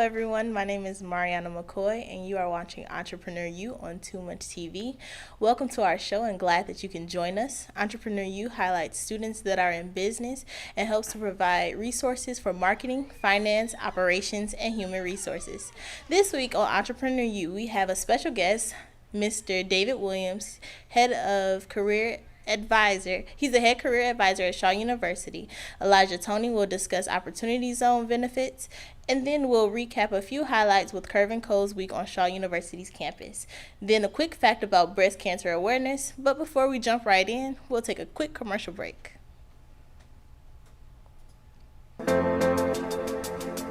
everyone. My name is Mariana McCoy, and you are watching Entrepreneur You on TooMuchTV. Welcome to our show, and glad that you can join us. Entrepreneur You highlights students that are in business and helps to provide resources for marketing, finance, operations, and human resources. This week on Entrepreneur You, we have a special guest, Mr. David Williams, head of career advisor. He's the head career advisor at Shaw University. Elijah Tony will discuss Opportunity Zone benefits, and then we'll recap a few highlights with Curve and Co's week on Shaw University's campus. Then a quick fact about breast cancer awareness. But before we jump right in, we'll take a quick commercial break.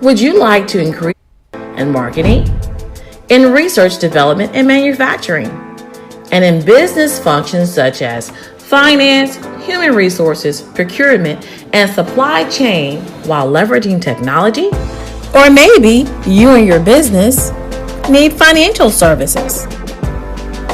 Would you like to increase in marketing, in research development and manufacturing, and in business functions such as finance, human resources, procurement, and supply chain while leveraging technology? Or maybe you and your business need financial services.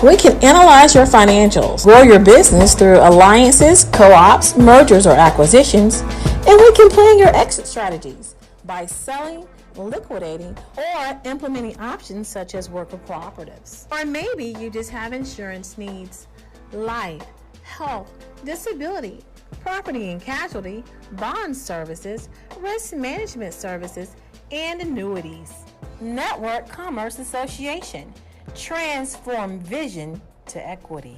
We can analyze your financials, grow your business through alliances, co-ops, mergers, or acquisitions, and we can plan your exit strategies by selling, liquidating, or implementing options such as worker cooperatives. Or maybe you just have insurance needs, life, health, disability, property and casualty, bond services, risk management services, and annuities. Network Commerce Association. Transform vision to equity.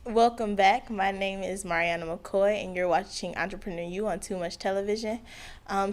Welcome back. My name is Mariana McCoy, and you're watching Entrepreneur You on Too Much Television.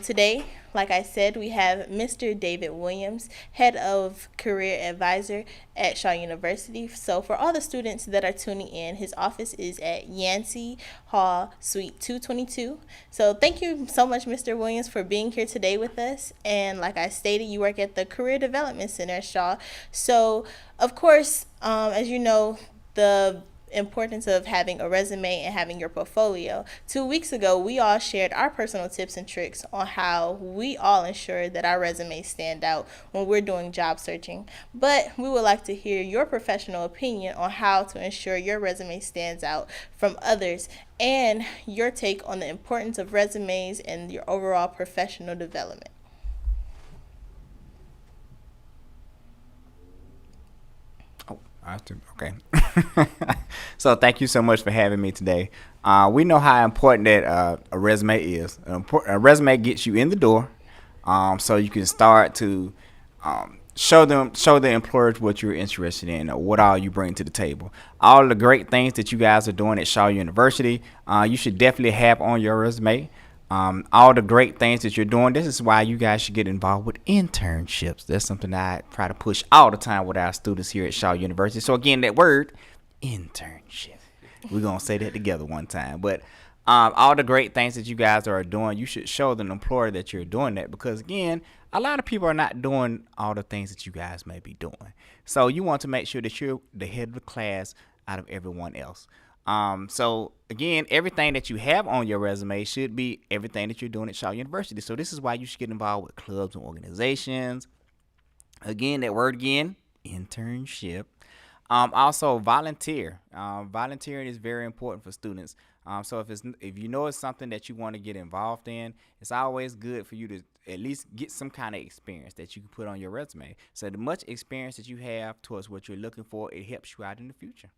Today, like I said, we have Mr. David Williams, head of career advisor at Shaw University. So for all the students that are tuning in, his office is at Yancey Hall, Suite 222. So thank you so much, Mr. Williams, for being here today with us. And like I stated, you work at the Career Development Center at Shaw. So, of course, as you know, the importance of having a resume and having your portfolio. 2 weeks ago, we all shared our personal tips and tricks on how we all ensure that our resumes stand out when we're doing job searching. But we would like to hear your professional opinion on how to ensure your resume stands out from others and your take on the importance of resumes and your overall professional development. Okay. So thank you so much for having me today. We know how important that a resume is. A resume gets you in the door, so you can start to show the employers what you're interested in, or what all you bring to the table. All the great things that you guys are doing at Shaw University, you should definitely have on your resume. All the great things that you're doing. This is why you guys should get involved with internships. That's something that I try to push all the time with our students here at Shaw University. So again, that word, internship. We're going to say that together one time. But all the great things that you guys are doing, you should show the employer that you're doing that, because again, a lot of people are not doing all the things that you guys may be doing. So you want to make sure that you're the head of the class out of everyone else. So again, everything that you have on your resume should be everything that you're doing at Shaw University. So this is why you should get involved with clubs and organizations. Again, that word again, internship. Also volunteer. Volunteering is very important for students. So if you know it's something that you want to get involved in, it's always good for you to at least get some kind of experience that you can put on your resume. So the much experience that you have towards what you're looking for, it helps you out in the future.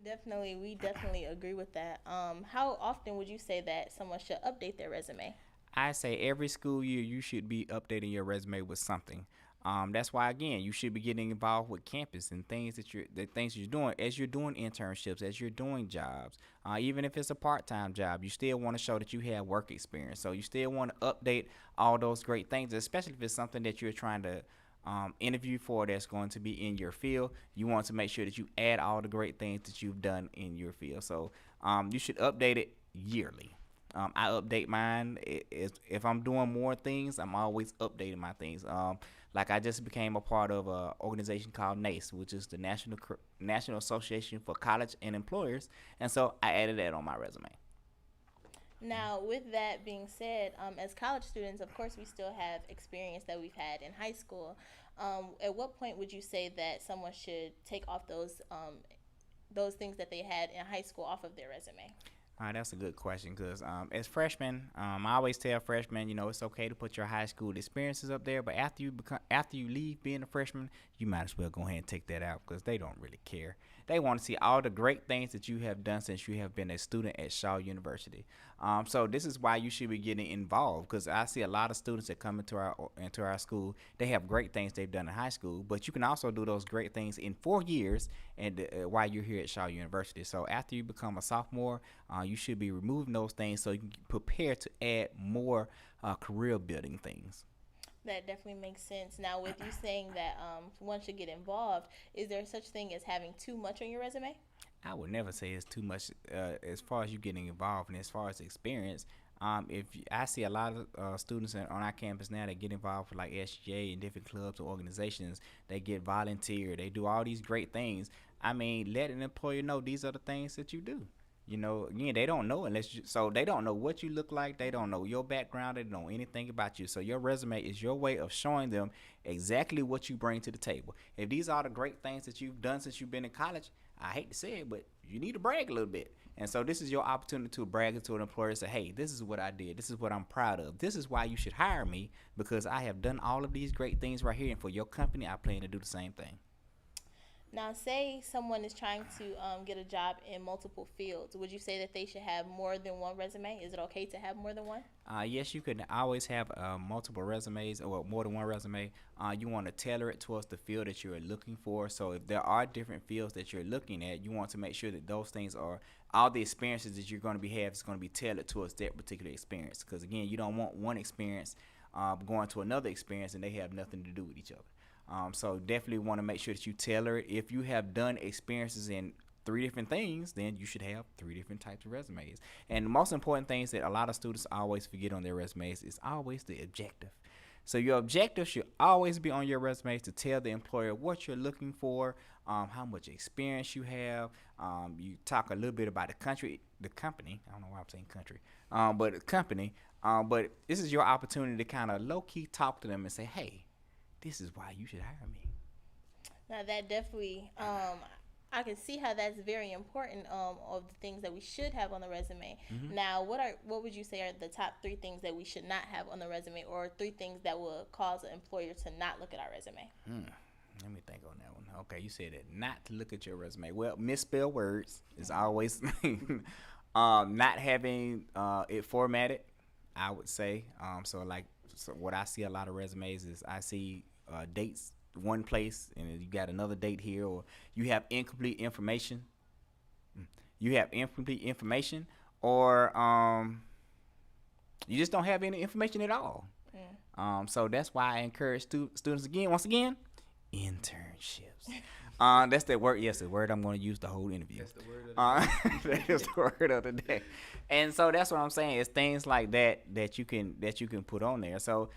Definitely, we definitely agree with that. How often would you say that someone should update their resume? I say every school year you should be updating your resume with something. That's why again you should be getting involved with campus and the things you're doing as you're doing internships, as you're doing jobs. Even if it's a part-time job, you still want to show that you have work experience. So you still want to update all those great things, especially if it's something that you're trying to interview for that's going to be in your field. You want to make sure that you add all the great things that you've done in your field. So you should update it yearly. I update mine. If I'm doing more things, I'm always updating my things. Like I just became a part of an organization called NACE, which is the National Association for College and Employers, and so I added that on my resume. Now, with that being said, as college students, of course, we still have experience that we've had in high school. At what point would you say that someone should take off those things that they had in high school off of their resume? That's a good question because as freshmen, I always tell freshmen, it's okay to put your high school experiences up there, but after you leave being a freshman, you might as well go ahead and take that out because they don't really care. They want to see all the great things that you have done since you have been a student at Shaw University. So this is why you should be getting involved because I see a lot of students that come into our school. They have great things they've done in high school, but you can also do those great things in 4 years and while you're here at Shaw University. So after you become a sophomore, you should be removing those things so you can prepare to add more career building things. That definitely makes sense. Now, with you saying that one should get involved, is there such thing as having too much on your resume? I would never say it's too much as far as you getting involved and as far as experience. I see a lot of students on our campus now that get involved with like SGA and different clubs or organizations. They get volunteer. They do all these great things. I mean, let an employer know these are the things that you do. Again, they don't know so they don't know what you look like. They don't know your background. They don't know anything about you. So your resume is your way of showing them exactly what you bring to the table. If these are the great things that you've done since you've been in college, I hate to say it, but you need to brag a little bit. And so this is your opportunity to brag to an employer and say, hey, this is what I did. This is what I'm proud of. This is why you should hire me because I have done all of these great things right here. And for your company, I plan to do the same thing. Now, say someone is trying to get a job in multiple fields. Would you say that they should have more than one resume? Is it okay to have more than one? Yes, you can always have multiple resumes or more than one resume. You want to tailor it towards the field that you're looking for. So if there are different fields that you're looking at, you want to make sure that those things are all the experiences that you're going to have is going to be tailored towards that particular experience. Because again, you don't want one experience going to another experience and they have nothing to do with each other. So definitely want to make sure that you tailor it. If you have done experiences in 3 different things, then you should have 3 different types of resumes. And the most important things that a lot of students always forget on their resumes is always the objective. So your objective should always be on your resumes to tell the employer what you're looking for, how much experience you have. You talk a little bit about the company. I don't know why I'm saying country, but the company. But this is your opportunity to kind of low key talk to them and say, hey, this is why you should hire me. Now, that definitely, I can see how that's very important of the things that we should have on the resume. Mm-hmm. Now, what would you say are the top 3 things that we should not have on the resume, or 3 things that will cause an employer to not look at our resume? Let me think on that one. Okay, you said that not to look at your resume. Well, misspell words is always not having it formatted, I would say. So what I see a lot of resumes is I see dates one place and you got another date here, or you have incomplete information. Or you just don't have any information at all. So that's why I encourage students once again, internships. That's the word. Yes, the word I'm going to use the whole interview. That's the word of the day. That is the word of the day. And so that's what I'm saying. It's things like that you can put on there. So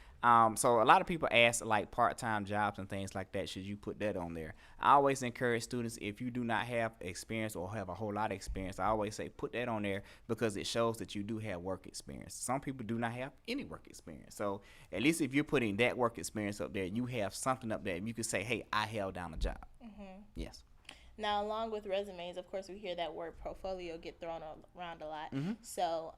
so a lot of people ask like part-time jobs and things like that. Should you put that on there? I always encourage students, if you do not have experience or have a whole lot of experience, I always say put that on there because it shows that you do have work experience. Some people do not have any work experience. So at least if you're putting that work experience up there, you have something up there. You can say, hey, I held down a job. Mm-hmm. Yes. Now, along with resumes, of course, we hear that word portfolio get thrown around a lot. Mm-hmm. So,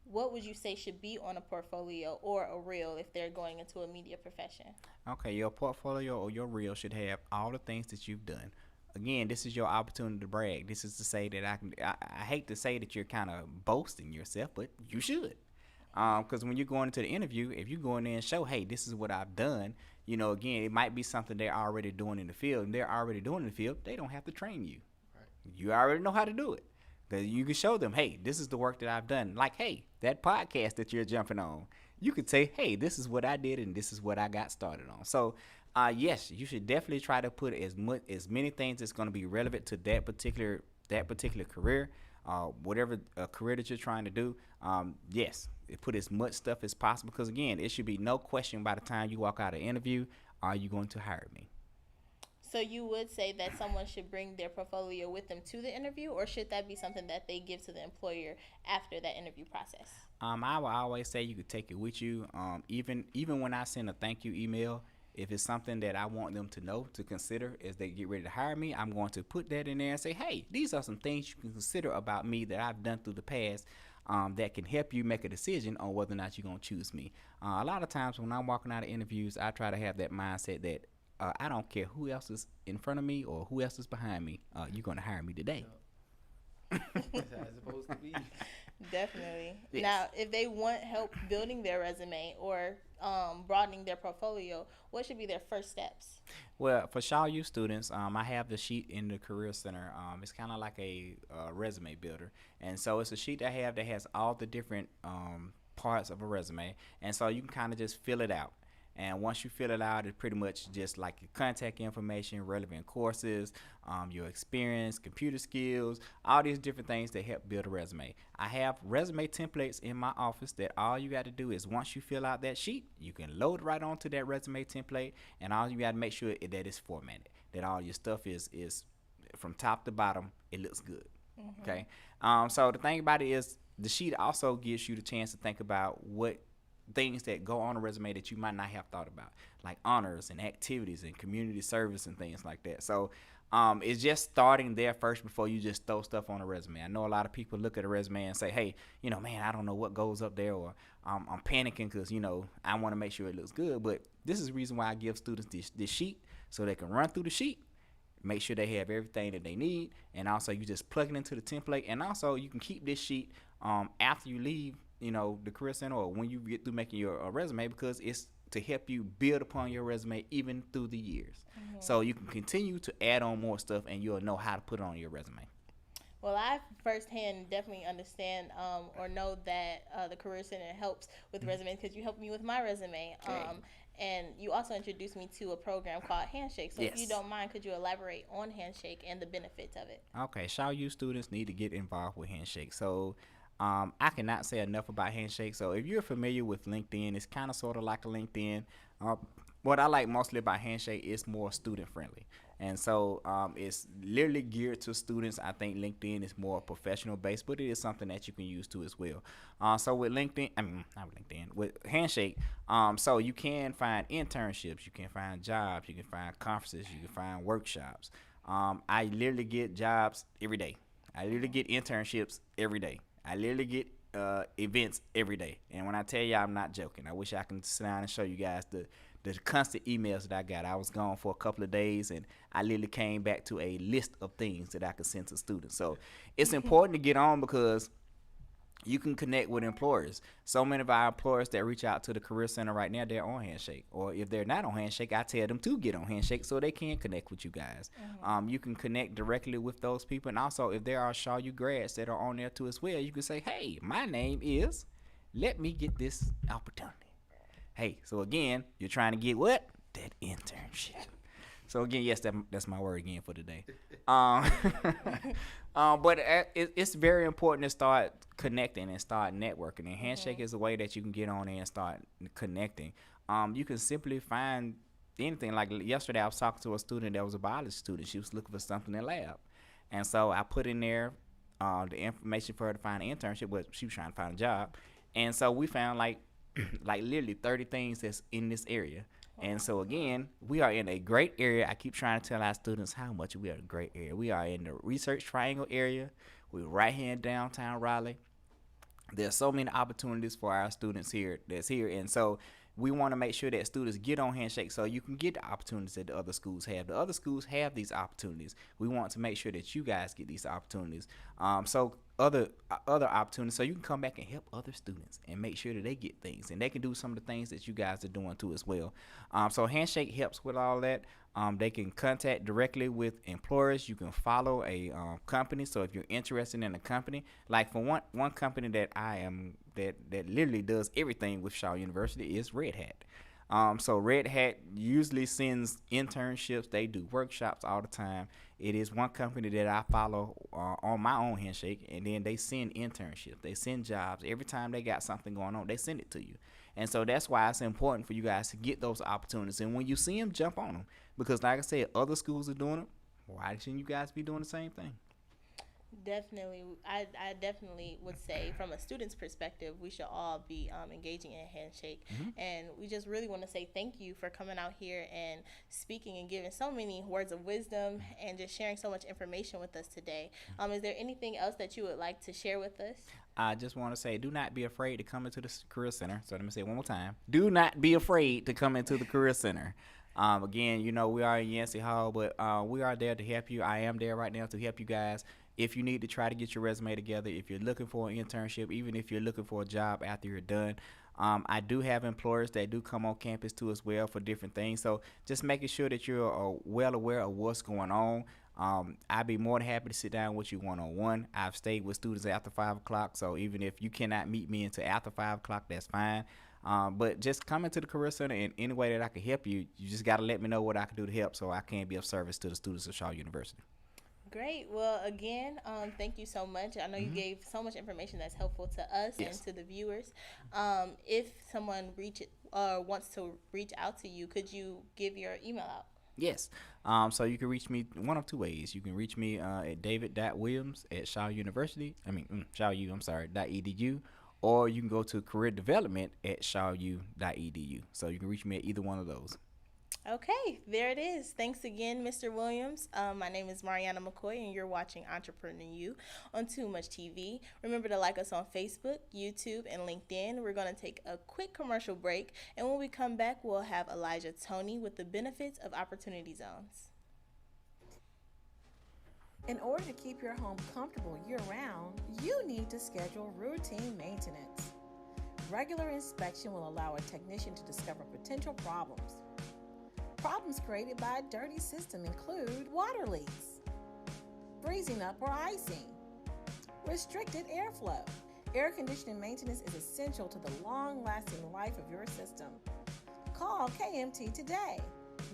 what would you say should be on a portfolio or a reel if they're going into a media profession? Okay, your portfolio or your reel should have all the things that you've done. Again, this is your opportunity to brag. This is to say that I hate to say that you're kind of boasting yourself, but you should. Because when you're going into the interview, if you go in there and show, hey, this is what I've done, again, it might be something they're already doing in the field. And they're already doing in the field, they don't have to train you. Right. You already know how to do it. Because you can show them, hey, this is the work that I've done. Like, hey, that podcast that you're jumping on, you could say, hey, this is what I did and this is what I got started on. So, yes, you should definitely try to put as many things that's going to be relevant to that particular career. Whatever career that you're trying to do, yes, put as much stuff as possible. Because again, it should be no question by the time you walk out of the interview, are you going to hire me? So you would say that someone should bring their portfolio with them to the interview, or should that be something that they give to the employer after that interview process? I would always say you could take it with you. Even when I send a thank you email, if it's something that I want them to know to consider as they get ready to hire me, I'm going to put that in there and say, hey, these are some things you can consider about me that I've done through the past, that can help you make a decision on whether or not you're going to choose me. A lot of times when I'm walking out of interviews, I try to have that mindset that I don't care who else is in front of me or who else is behind me. You're going to hire me today. That's how it's supposed to be. Definitely. Yes. Now, if they want help building their resume or broadening their portfolio, what should be their first steps? Well, for Shaw U students, I have the sheet in the Career Center. It's kind of like a resume builder. And so it's a sheet I have that has all the different parts of a resume. And so you can kind of just fill it out. And once you fill it out, it's pretty much just like your contact information, relevant courses, your experience, computer skills, all these different things that help build a resume. I have resume templates in my office that all you got to do is once you fill out that sheet, you can load right onto that resume template, and all you got to make sure that it's formatted, that all your stuff is from top to bottom, it looks good. Mm-hmm. Okay. So the thing about it is the sheet also gives you the chance to think about what things that go on a resume that you might not have thought about, like honors and activities and community service and things like that. So it's just starting there first before you just throw stuff on a resume. I know a lot of people look at a resume and say, hey, man, I don't know what goes up there, or I'm panicking because, I want to make sure it looks good. But this is the reason why I give students this sheet, so they can run through the sheet, make sure they have everything that they need, and also you just plug it into the template. And also you can keep this sheet after you leave the Career Center, or when you get through making your resume, because it's to help you build upon your resume even through the years. Mm-hmm. So you can continue to add on more stuff, and you'll know how to put it on your resume. Well, I firsthand definitely understand or know that the Career Center helps with resumes, because you helped me with my resume. Okay. And you also introduced me to a program called Handshake. So Yes. if you don't mind, could you elaborate on Handshake and the benefits of it? Okay, Shaw U students need to get involved with Handshake. So I cannot say enough about Handshake. So if you're familiar with LinkedIn, it's kind of sort of like a LinkedIn. What I like mostly about Handshake is more student friendly. And so it's literally geared to students. I think LinkedIn is more professional based, but it is something that you can use too as well. So with with Handshake, so you can find internships, you can find jobs, you can find conferences, you can find workshops. I literally get jobs every day. I literally get internships every day. I literally get events every day. And when I tell you, I'm not joking. I wish I can sit down and show you guys the constant emails that I got. I was gone for a couple of days, and I literally came back to a list of things that I could send to students. So it's important to get on, because you can connect with employers. So many of our employers that reach out to the Career Center right now, they're on Handshake. Or if they're not on Handshake, I tell them to get on Handshake so they can connect with you guys. Mm-hmm. You can connect directly with those people. And also, if there are Shaw U grads that are on there too as well, you can say, hey, my name is, let me get this opportunity. Hey, so again, you're trying to get what? That internship. So again, yes, that's my word again for today. But it's very important to start connecting and start networking. And Handshake is a way that you can get on there and start connecting. You can simply find anything. Like yesterday, I was talking to a student that was a biology student. She was looking for something in lab, and so I put in there the information for her to find an internship. But she was trying to find a job, and so we found like literally 30 things that's in this area. And so again, we are in a great area. I keep trying to tell our students how much we are in a great area. We are in the Research Triangle area. We're right here in downtown Raleigh. There's so many opportunities for our students here that's here. And so we want to make sure that students get on Handshake so you can get the opportunities that the other schools have. The other schools have these opportunities. We want to make sure that you guys get these opportunities. So other opportunities, so you can come back and help other students and make sure that they get things, and they can do some of the things that you guys are doing too as well. So Handshake helps with all that. They can contact directly with employers. You can follow a company. So if you're interested in a company, like for one company that I am that literally does everything with Shaw University is Red Hat. So Red Hat usually sends internships. They do workshops all the time. It is one company that I follow on my own Handshake, and then they send internships. They send jobs. Every time they got something going on, they send it to you. And so that's why it's important for you guys to get those opportunities. And when you see them, jump on them. Because like I said, other schools are doing it. Why shouldn't you guys be doing the same thing? Definitely, I definitely would say from a student's perspective, we should all be engaging in a handshake. Hmm. And we just really want to say thank you for coming out here and speaking and giving so many words of wisdom and just sharing so much information with us today. Is there anything else that you would like to share with us? I just want to say, do not be afraid to come into the Career Center. So let me say it one more time. Do not be afraid to come into the Career Center. Again, we are in Yancey Hall, but we are there to help you. I am there right now to help you guys. If you need to try to get your resume together, if you're looking for an internship, even if you're looking for a job after you're done, I do have employers that do come on campus too as well for different things. So just making sure that you're well aware of what's going on. I'd be more than happy to sit down with you one on one. I've stayed with students after 5 o'clock, so even if you cannot meet me until after 5 o'clock, that's fine. But just come into the Career Center in any way that I can help you. You just got to let me know what I can do to help so I can be of service to the students of Shaw University. Great. Well, again, thank you so much. I know you Hmm. gave so much information that's helpful to us and Yes. to the viewers. If someone wants to reach out to you, could you give your email out? Yes. So you can reach me one of two ways. You can reach me at david.williams at Shaw University. Shaw U, I'm sorry, .edu. Or you can go to career development at shawu.edu. So you can reach me at either one of those. Okay, there it is. Thanks again, Mr. Williams. My name is Mariana McCoy, and you're watching Entrepreneur You on Too Much TV. Remember to like us on Facebook, YouTube, and LinkedIn. We're going to take a quick commercial break, and when we come back, we'll have Elijah Tony with the benefits of opportunity zones. In order to keep your home comfortable year-round, you need to schedule routine maintenance. Regular inspection will allow a technician to discover potential problems. Problems created by a dirty system include water leaks, freezing up or icing, restricted airflow. Air conditioning maintenance is essential to the long-lasting life of your system. Call KMT today,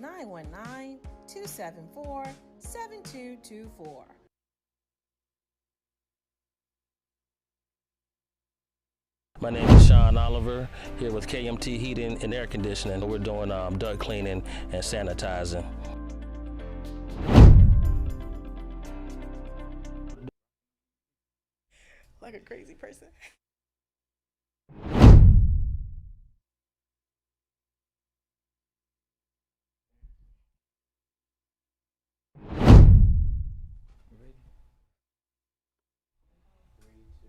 919-274-7224. My name is Sean Oliver, here with KMT Heating and Air Conditioning. We're doing duct cleaning and sanitizing. Like a crazy person. Ready? Three, two.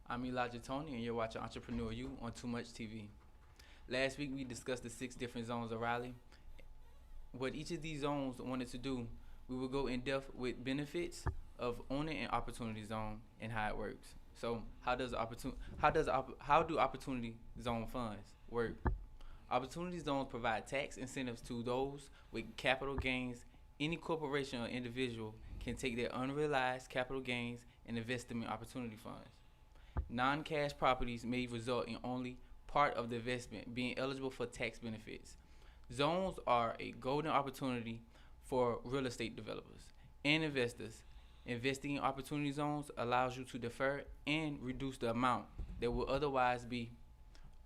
I'm Elijah Tony, and you're watching Entrepreneur You on Too Much TV. Last week, we discussed the 6 different zones of Raleigh. What each of these zones wanted to do, we will go in depth with benefits of owning an opportunity zone and how it works. So, how do opportunity zone funds work? Opportunity zones provide tax incentives to those with capital gains. Any corporation or individual can take their unrealized capital gains and invest them in opportunity funds. Non-cash properties may result in only part of the investment being eligible for tax benefits. Zones are a golden opportunity for real estate developers and investors. Investing in opportunity zones allows you to defer and reduce the amount that will otherwise be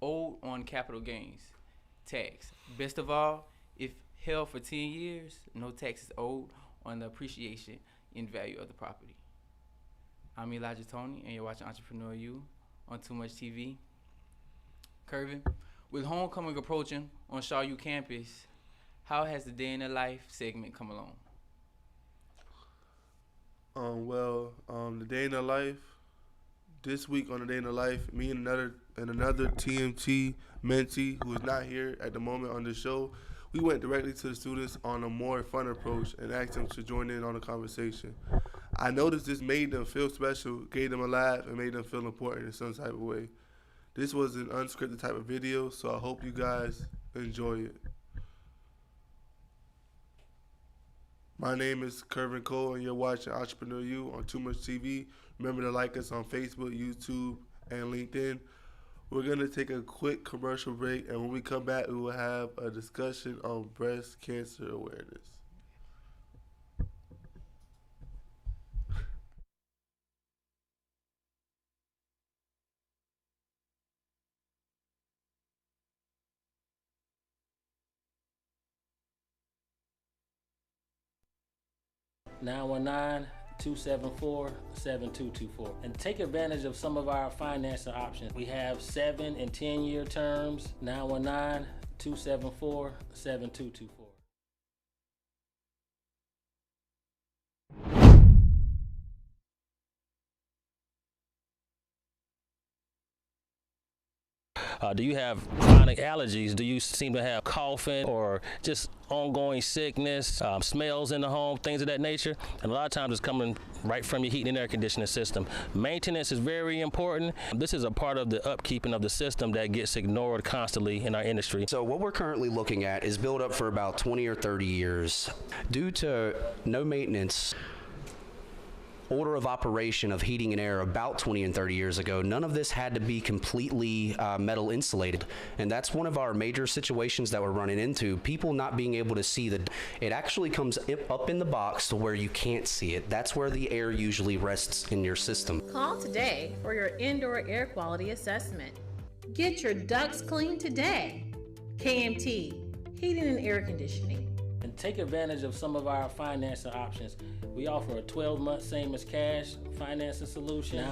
owed on capital gains tax. Best of all, if held for 10 years, no tax is owed on the appreciation in value of the property. I'm Elijah Tony, and you're watching Entrepreneur You on Too Much TV. Curvin, with homecoming approaching on Shaw U campus, how has the day in the life segment come along? The day in the life. This week on the day in the life, me and another TMT mentee who is not here at the moment on the show, we went directly to the students on a more fun approach and asked them to join in on the conversation. I noticed this made them feel special, gave them a laugh, and made them feel important in some type of way. This was an unscripted type of video, so I hope you guys enjoy it. My name is Kervin Cole, and you're watching Entrepreneur You on Too Much TV. Remember to like us on Facebook, YouTube, and LinkedIn. We're going to take a quick commercial break, and when we come back, we will have a discussion on breast cancer awareness. 919-274-7224. And take advantage of some of our financing options. We have 7 and 10-year terms. 919-274-7224. Do you have chronic allergies? Do you seem to have coughing or just ongoing sickness, smells in the home, things of that nature? And a lot of times it's coming right from your heating and air conditioning system. Maintenance is very important. This is a part of the upkeeping of the system that gets ignored constantly in our industry. So what we're currently looking at is built up for about 20 or 30 years. Due to no maintenance, order of operation of heating and air about 20 and 30 years ago, none of this had to be completely metal insulated. And that's one of our major situations that we're running into. People not being able to see that it actually comes up in the box to where you can't see it. That's where the air usually rests in your system. Call today for your indoor air quality assessment. Get your ducts cleaned today. KMT, Heating and Air Conditioning. And take advantage of some of our financing options. We offer a 12-month same as cash financing solution.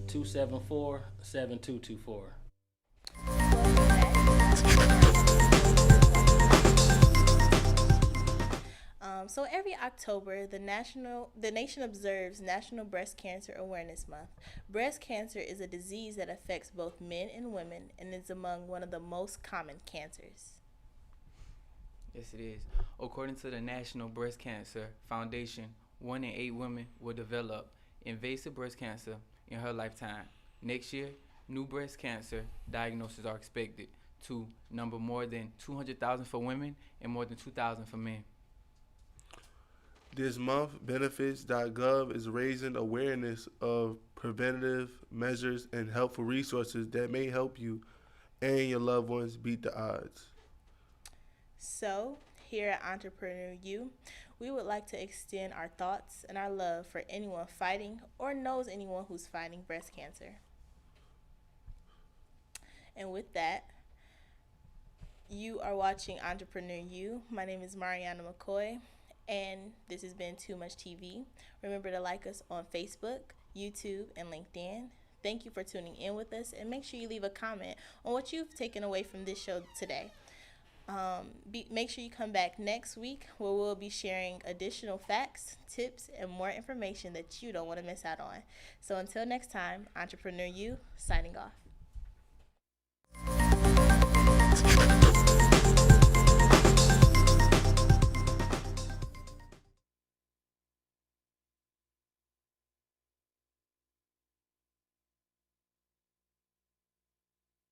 919-274-7224. So every October, the nation observes National Breast Cancer Awareness Month. Breast cancer is a disease that affects both men and women and is among one of the most common cancers. Yes, it is. According to the National Breast Cancer Foundation, 1 in 8 women will develop invasive breast cancer in her lifetime. Next year, new breast cancer diagnoses are expected to number more than 200,000 for women and more than 2,000 for men. This month, benefits.gov is raising awareness of preventative measures and helpful resources that may help you and your loved ones beat the odds. So, here at Entrepreneur U, we would like to extend our thoughts and our love for anyone fighting or knows anyone who's fighting breast cancer. And with that, you are watching Entrepreneur U. My name is Mariana McCoy, and this has been Too Much TV. Remember to like us on Facebook, YouTube, and LinkedIn. Thank you for tuning in with us, and make sure you leave a comment on what you've taken away from this show today. Make sure you come back next week where we'll be sharing additional facts, tips, and more information that you don't want to miss out on. So until next time, Entrepreneur U, signing off.